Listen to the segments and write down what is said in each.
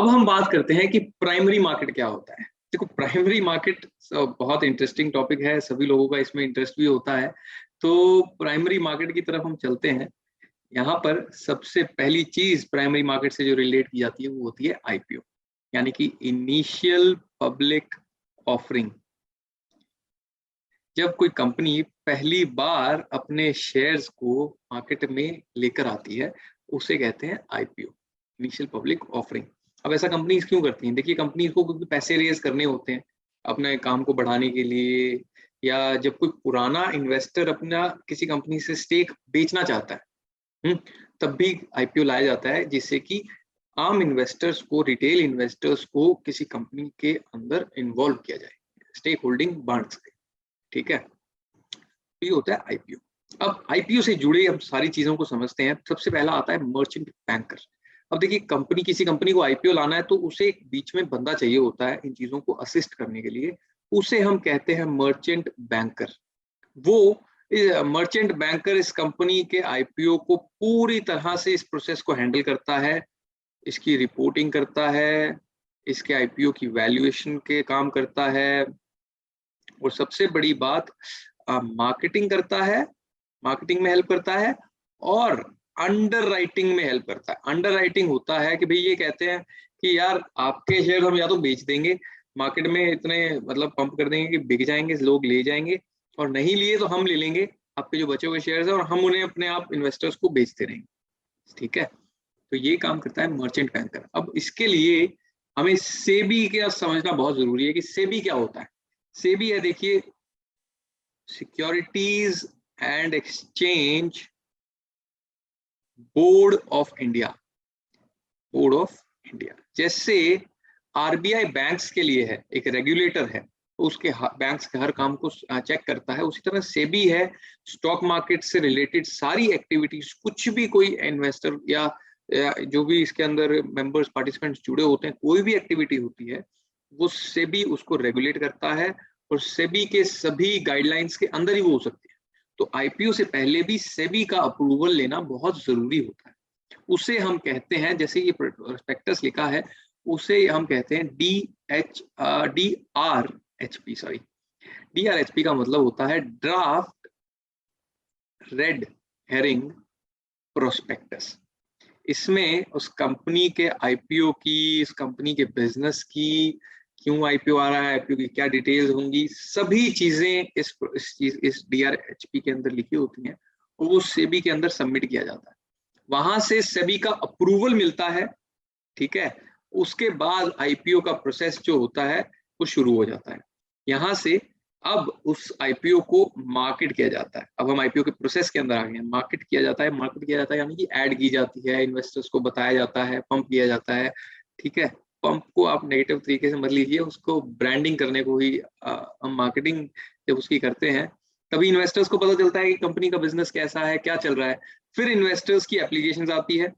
अब हम बात करते हैं कि प्राइमरी मार्केट क्या होता है। देखो, प्राइमरी मार्केट बहुत इंटरेस्टिंग टॉपिक है, सभी लोगों का इसमें इंटरेस्ट भी होता है। तो प्राइमरी मार्केट की तरफ हम चलते हैं। यहाँ पर सबसे पहली चीज प्राइमरी मार्केट से जो रिलेट की जाती है वो होती है आईपीओ, यानी कि इनिशियल पब्लिक ऑफरिंग। जब कोई कंपनी पहली बार अपने शेयर्स को मार्केट में लेकर आती है उसे कहते हैं आईपीओ, इनिशियल पब्लिक ऑफरिंग। अब ऐसा कंपनीज क्यों करती हैं? देखिए, कंपनीज को क्योंकि पैसे रेज करने होते हैं अपने काम को बढ़ाने के लिए, या जब कोई पुराना इन्वेस्टर अपना किसी कंपनी से स्टेक बेचना चाहता है, तब भी आईपीओ लाया जाता है, जिससे कि आम इन्वेस्टर्स को, रिटेल इन्वेस्टर्स को किसी कंपनी के अंदर इन्वॉल्व किया जाए, स्टेक होल्डिंग बांट सके। ठीक है, ये होता है आईपीओ। अब आईपीओ से जुड़े हम सारी चीजों को समझते हैं। सबसे पहला आता है मर्चेंट बैंकर। अब देखिए, किसी कंपनी को आईपीओ लाना है तो उसे एक बीच में बंदा चाहिए होता है इन चीजों को असिस्ट करने के लिए, उसे हम कहते हैं मर्चेंट बैंकर। वो मर्चेंट बैंकर इस कंपनी के आईपीओ को पूरी तरह से इस प्रोसेस को हैंडल करता है, इसकी रिपोर्टिंग करता है, इसके आईपीओ की वैल्यूएशन के काम करता है, और सबसे बड़ी बात मार्केटिंग करता है, मार्केटिंग में हेल्प करता है, और अंडर राइटिंग में हेल्प करता है। अंडर राइटिंग होता है कि भाई ये कहते हैं कि यार आपके शेयर हम या तो बेच देंगे मार्केट में, इतने मतलब पंप कर देंगे कि बिक जाएंगे, लोग ले जाएंगे, और नहीं लिए तो हम ले लेंगे आपके जो बचे हुए शेयर्स है और हम उन्हें अपने आप इन्वेस्टर्स को बेचते रहेंगे। ठीक है, तो ये काम करता है मर्चेंट बैंकर। अब इसके लिए हमें सेबी का समझना बहुत जरूरी है कि सेबी क्या होता है। सेबी है, देखिए, securities and exchange board of India. Board of India जैसे आरबीआई बैंक्स के लिए है, एक रेगुलेटर है, उसके बैंक्स के हर काम को चेक करता है, उसी तरह सेबी है, स्टॉक मार्केट से रिलेटेड सारी एक्टिविटीज, कुछ भी कोई इन्वेस्टर या जो भी इसके अंदर मेंबर्स पार्टिसिपेंट्स जुड़े होते हैं, कोई भी एक्टिविटी होती है वो सेबी उसको रेगुलेट करता है, और सेबी के सभी गाइडलाइंस के अंदर ही वो हो सकती है। तो आईपीओ से पहले भी सेबी का अप्रूवल लेना बहुत जरूरी होता है। उसे हम कहते हैं, जैसे ये प्रोस्पेक्टस लिखा है, उसे हम कहते हैं DRHP। सॉरी, DRHP का मतलब होता है ड्राफ्ट रेड हेरिंग प्रोस्पेक्टस। इसमें उस कंपनी के आईपीओ की, इस कंपनी के बिजनेस की, क्यों आईपीओ आ रहा है, आईपीओ की क्या डिटेल्स होंगी, सभी चीजें इस DRHP के अंदर लिखी होती हैं, और वो सेबी के अंदर सबमिट किया जाता है। वहां से सेबी का अप्रूवल मिलता है। ठीक है, उसके बाद आईपीओ का प्रोसेस जो होता है वो शुरू हो जाता है। यहाँ से अब उस आईपीओ को मार्केट किया जाता है। अब हम आईपीओ के प्रोसेस के अंदर आ गए हैं। मार्केट किया जाता है, मार्केट किया जाता है यानी कि ऐड की जाती है, इन्वेस्टर्स को बताया जाता है, पंप किया जाता है। ठीक है, पंप को आप नेगेटिव तरीके से मत लीजिए, उसको ब्रांडिंग करने को ही हम मार्केटिंग जब उसकी करते हैं तभी इन्वेस्टर्स को पता चलता है कि कंपनी का बिजनेस कैसा है, क्या चल रहा है। फिर इन्वेस्टर्स की एप्लीकेशंस आती है।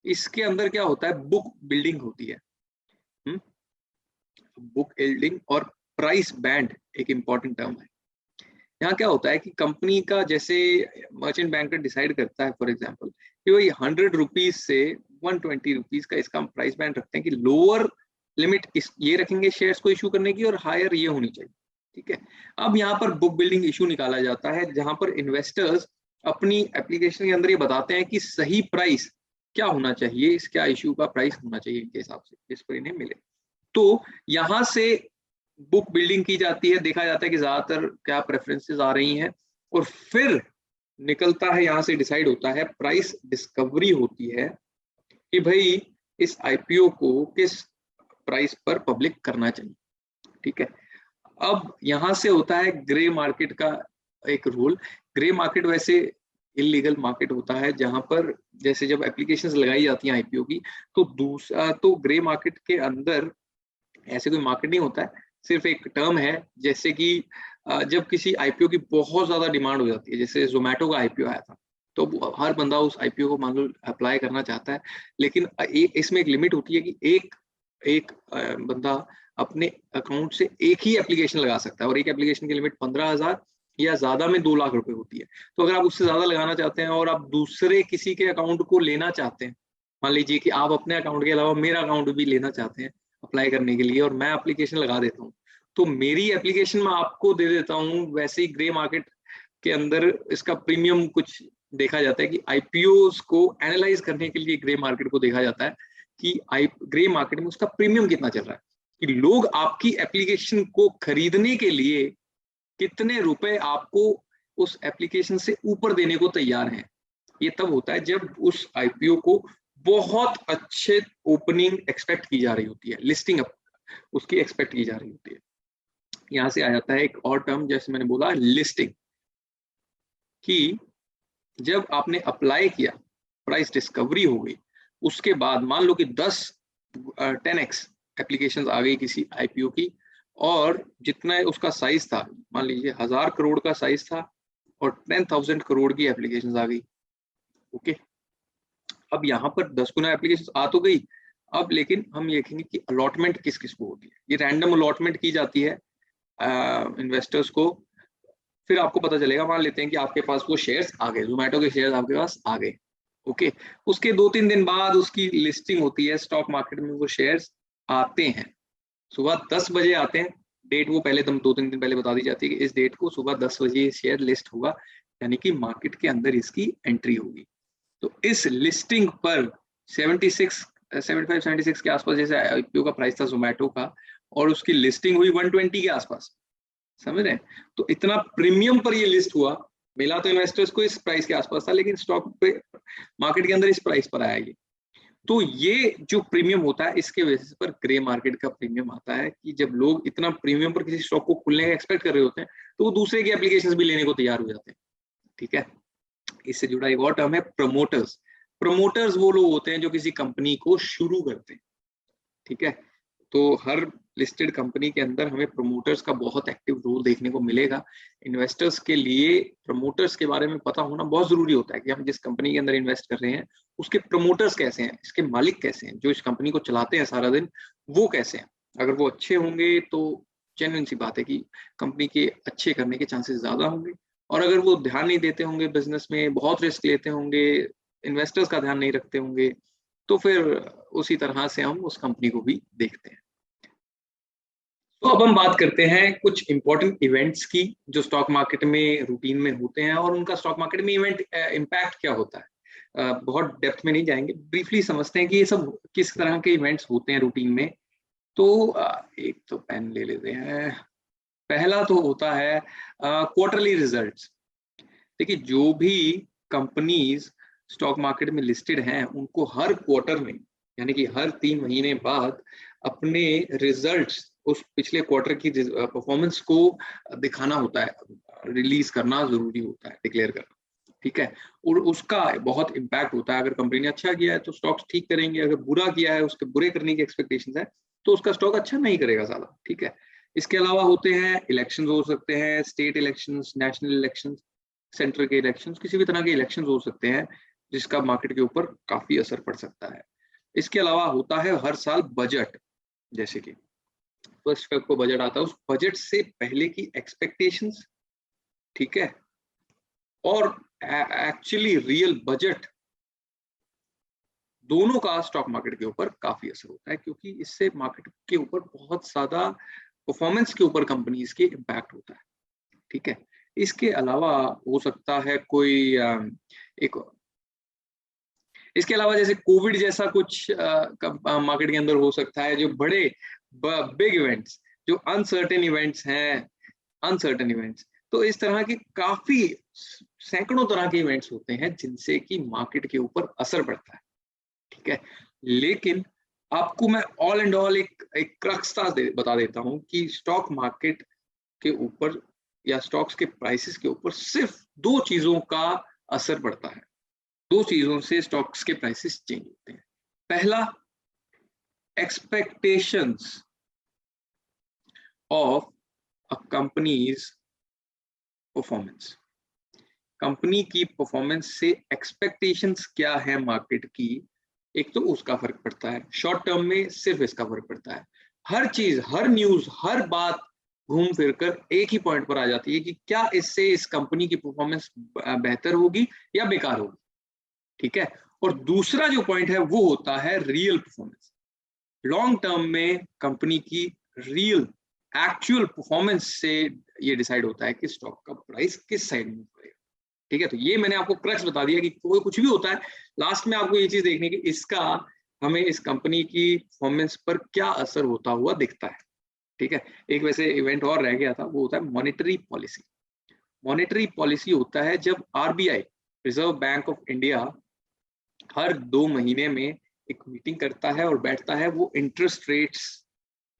इसके अंदर क्या होता है, बुक बिल्डिंग होती है। बुक बिल्डिंग और प्राइस बैंड एक इंपॉर्टेंट टर्म है। यहाँ क्या होता है कि कंपनी का, जैसे मर्चेंट बैंकर डिसाइड करता है फॉर एग्जांपल कि वही 100 रुपीज से 120 रुपीज का इसका हम प्राइस बैंड रखते हैं कि लोअर लिमिट ये रखेंगे शेयर्स को इशू करने की, और हायर ये होनी चाहिए। ठीक है, अब यहाँ पर बुक बिल्डिंग इशू निकाला जाता है, जहां पर इन्वेस्टर्स अपनी एप्लीकेशन के अंदर ये बताते हैं कि सही प्राइस क्या होना चाहिए, इस क्या इशू का प्राइस होना चाहिए इनके हिसाब से, जिस पर इन्हें मिले। तो यहाँ से बुक बिल्डिंग की जाती है, देखा जाता है कि ज्यादातर क्या प्रेफरेंसेस आ रही हैं, और फिर निकलता है, यहाँ से डिसाइड होता है, प्राइस डिस्कवरी होती है कि भाई इस आईपीओ को किस प्राइस पर पब्लिक करना चाहिए। ठीक है, अब यहाँ से होता है ग्रे मार्केट का एक रूल। ग्रे मार्केट वैसे इलीगल मार्केट होता है, जहां पर जैसे जब एप्लीकेशंस लगाई जाती हैं आईपीओ की, तो दूसरा तो ग्रे मार्केट के अंदर ऐसे कोई मार्केट नहीं होता है, सिर्फ एक टर्म है। जैसे कि जब किसी आईपीओ की बहुत ज्यादा डिमांड हो जाती है, जैसे जोमेटो का आईपीओ आया था, तो हर बंदा उस आईपीओ को मान लो अप्लाई करना चाहता है, लेकिन इसमें एक लिमिट होती है कि एक बंदा अपने अकाउंट से एक ही एप्लीकेशन लगा सकता है, और एक एप्लीकेशन की लिमिट 15,000 या ज्यादा में 2 लाख रुपए होती है। तो अगर आप उससे ज्यादा लगाना चाहते हैं और आप दूसरे किसी के अकाउंट को लेना चाहते हैं, मान लीजिए कि आप अपने अकाउंट के अलावा मेरा अकाउंट भी लेना चाहते हैं अप्लाई करने के लिए, और मैं एप्लीकेशन लगा देता हूँ, तो मेरी एप्लीकेशन में आपको दे देता हूँ। वैसे ही ग्रे मार्केट के अंदर इसका प्रीमियम कुछ देखा जाता है कि आईपीओ को एनालाइज करने के लिए ग्रे मार्केट को देखा जाता है कि ग्रे मार्केट में उसका प्रीमियम कितना चल रहा है, कि लोग आपकी एप्लीकेशन को खरीदने के लिए कितने रुपए आपको उस एप्लीकेशन से ऊपर देने को तैयार हैं। ये तब होता है जब उस आईपीओ को बहुत अच्छे ओपनिंग एक्सपेक्ट की जा रही होती है, लिस्टिंग उसकी एक्सपेक्ट की जा रही होती है। यहां से आ जाता है एक और टर्म, जैसे मैंने बोला लिस्टिंग, कि जब आपने अप्लाई किया, प्राइस डिस्कवरी हो गई, उसके बाद मान लो कि 10x एप्लीकेशंस आ गई किसी आईपीओ की, और जितना उसका साइज था, मान लीजिए 1000 करोड़ का साइज था और 10,000 करोड़ की एप्लीकेशंस आ गई। ओके, अब यहाँ पर 10 गुना एप्लीकेशंस आ तो गई, अब लेकिन हम ये देखेंगे कि अलॉटमेंट किस किस को होती है। ये रैंडम अलॉटमेंट की जाती है इन्वेस्टर्स को। फिर आपको पता चलेगा, मान लेते हैं कि आपके पास वो शेयर्स आ गए, जोमेटो के शेयर्स आपके पास आ गए। ओके, उसके 2-3 दिन बाद उसकी लिस्टिंग होती है स्टॉक मार्केट में, वो शेयर्स आते हैं, सुबह 10 बजे आते हैं। डेट वो पहले 2-3 दिन पहले बता दी जाती है कि इस डेट को सुबह 10 बजे शेयर लिस्ट होगा, यानी कि मार्केट के अंदर इसकी एंट्री होगी। तो इस लिस्टिंग पर 75-76 के आसपास, जैसे आईपीओ का प्राइस था जोमेटो का, और उसकी लिस्टिंग हुई 120 के आसपास, समझ रहे हैं? तो इतना प्रीमियम पर ये लिस्ट हुआ, मिला तो इन्वेस्टर्स को इस प्राइस के आसपास था, लेकिन स्टॉक पे मार्केट के अंदर इस प्राइस पर आया ये। तो ये जो प्रीमियम होता है, इसके बेसिस पर ग्रे मार्केट का प्रीमियम आता है, कि जब लोग इतना प्रीमियम पर किसी स्टॉक को खुलने का एक्सपेक्ट कर रहे होते हैं, तो वो दूसरे की एप्लीकेशंस भी लेने को तैयार हो जाते हैं। ठीक है, इससे जुड़ा एक और टर्म है प्रमोटर्स। प्रमोटर्स वो लोग होते हैं जो किसी कंपनी को शुरू करते हैं। ठीक है, तो हर लिस्टेड कंपनी के अंदर हमें प्रमोटर्स का बहुत एक्टिव रोल देखने को मिलेगा। इन्वेस्टर्स के लिए प्रमोटर्स के बारे में पता होना बहुत जरूरी होता है, कि हम जिस कंपनी के अंदर इन्वेस्ट कर रहे हैं उसके प्रमोटर्स कैसे हैं, इसके मालिक कैसे हैं, जो इस कंपनी को चलाते हैं सारा दिन, वो कैसे हैं। अगर वो अच्छे होंगे तो जेन्युइन सी बात है कि कंपनी के अच्छे करने के चांसेस ज्यादा होंगे, और अगर वो ध्यान नहीं देते होंगे बिजनेस में, बहुत रिस्क लेते होंगे, इन्वेस्टर्स का ध्यान नहीं रखते होंगे, तो फिर उसी तरह से हम उस कंपनी को भी देखते हैं। तो अब हम बात करते हैं कुछ इंपॉर्टेंट इवेंट्स की, जो स्टॉक मार्केट में रूटीन में होते हैं, और उनका स्टॉक मार्केट में इवेंट इम्पैक्ट क्या होता है। बहुत डेप्थ में नहीं जाएंगे, ब्रीफली समझते हैं कि ये सब किस तरह के इवेंट्स होते हैं रूटीन में। तो एक तो पेन ले लेते हैं। पहला तो होता है क्वार्टरली रिजल्ट्स। देखिए, जो भी कंपनीज स्टॉक मार्केट में लिस्टेड हैं, उनको हर क्वार्टर में, यानी कि हर 3 महीने बाद अपने रिजल्ट्स, उस पिछले क्वार्टर की परफॉर्मेंस को दिखाना होता है, रिलीज करना जरूरी होता है, डिक्लेयर करना। ठीक है, और उसका बहुत इम्पैक्ट होता है। अगर कंपनी ने अच्छा किया है तो स्टॉक्स ठीक करेंगे, अगर बुरा किया है, उसके बुरे करने की एक्सपेक्टेशन है, तो उसका स्टॉक अच्छा नहीं करेगा ज्यादा। ठीक है, इसके अलावा होते हैं इलेक्शंस, हो सकते हैं state elections, national elections, centre के इलेक्शंस, किसी भी तरह के इलेक्शंस हो सकते हैं, जिसका मार्केट के ऊपर काफी असर पड़ सकता है। इसके अलावा होता है हर साल बजट, जैसे कि फर्स्ट फेब को बजट आता है, उस बजट से पहले की एक्सपेक्टेशंस, ठीक है, और एक्चुअली रियल बजट, दोनों का स्टॉक मार्केट के ऊपर काफी असर होता है, क्योंकि इससे मार्केट के ऊपर बहुत ज्यादा परफॉर्मेंस के ऊपर कंपनीज के इम्पैक्ट होता है। ठीक है, इसके अलावा हो सकता है कोई एक, इसके अलावा जैसे कोविड जैसा कुछ मार्केट के अंदर हो सकता है, जो बड़े बिग इवेंट्स, जो अनसर्टेन इवेंट्स हैं, अनसर्टेन इवेंट्स। तो इस तरह के काफी सैकड़ों तरह के इवेंट्स होते हैं जिनसे कि मार्केट के ऊपर असर पड़ता है। ठीक है, लेकिन आपको मैं ऑल एंड ऑल एक क्रक्स बता देता हूं कि स्टॉक मार्केट के ऊपर या स्टॉक्स के प्राइसेस के ऊपर सिर्फ 2 चीजों का असर पड़ता है। 2 चीजों से स्टॉक्स के प्राइसेस चेंज होते हैं। पहला, expectations of a companies performance. Company की परफॉर्मेंस से एक्सपेक्टेशंस क्या है मार्केट की, एक तो उसका फर्क पड़ता है। शॉर्ट टर्म में सिर्फ इसका फर्क पड़ता है। हर चीज, हर न्यूज, हर बात घूम फिर कर एक ही पॉइंट पर आ जाती है कि क्या इससे इस कंपनी की परफॉर्मेंस बेहतर होगी या बेकार होगी। ठीक है, और दूसरा जो पॉइंट है वो होता है रियल परफॉर्मेंस। लॉन्ग टर्म में कंपनी की रियल एक्चुअल परफॉर्मेंस से ये डिसाइड होता है कि स्टॉक का प्राइस किस साइड में पड़ेगा। ठीक है, तो ये मैंने आपको क्रक्स बता दिया कि कोई कुछ भी होता है, लास्ट में आपको ये चीज देखनी कि इसका हमें इस कंपनी की परफॉर्मेंस पर क्या असर होता हुआ दिखता है। ठीक है, एक वैसे इवेंट और रह गया था, वो होता है मॉनेटरी पॉलिसी। मॉनेटरी पॉलिसी होता है जब RBI, Reserve Bank of India, हर 2 महीने में एक मीटिंग करता है और बैठता है, वो इंटरेस्ट रेट्स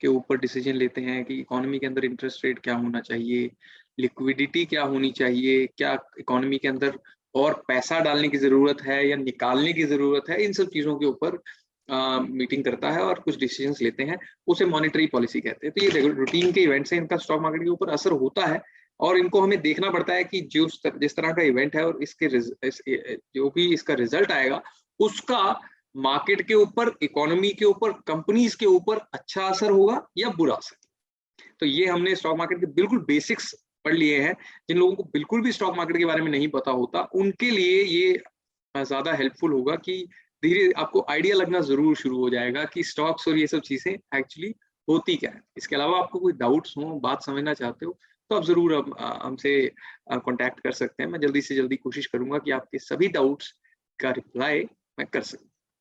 के ऊपर डिसीजन लेते हैं कि इकोनॉमी के अंदर इंटरेस्ट रेट क्या होना चाहिए, लिक्विडिटी क्या होनी चाहिए, क्या इकोनॉमी के अंदर और पैसा डालने की जरूरत है या निकालने की जरूरत है, इन सब चीजों के ऊपर मीटिंग करता है और कुछ डिसीजंस लेते हैं, उसे मॉनेटरी पॉलिसी कहते हैं। तो ये रूटीन के इवेंट्स हैं, इनका स्टॉक मार्केट के ऊपर असर होता है और इनको हमें देखना पड़ता है कि जिस तरह का इवेंट है और इसके जो भी इसका रिजल्ट आएगा उसका मार्केट के ऊपर, इकोनॉमी के ऊपर, कंपनीज के ऊपर अच्छा असर होगा या बुरा असर। तो ये हमने स्टॉक मार्केट के बिल्कुल बेसिक्स पढ़ लिए हैं। जिन लोगों को बिल्कुल भी स्टॉक मार्केट के बारे में नहीं पता होता उनके लिए ये ज्यादा हेल्पफुल होगा कि धीरे आपको आइडिया लगना जरूर शुरू हो जाएगा कि स्टॉक्स और ये सब चीजें एक्चुअली होती क्या है। इसके अलावा आपको कोई डाउट्स हो, बात समझना चाहते हो, तो आप जरूर हमसे कांटेक्ट कर सकते हैं। मैं जल्दी से जल्दी कोशिश करूंगा कि आपके सभी डाउट्स का रिप्लाई मैं कर सकूं।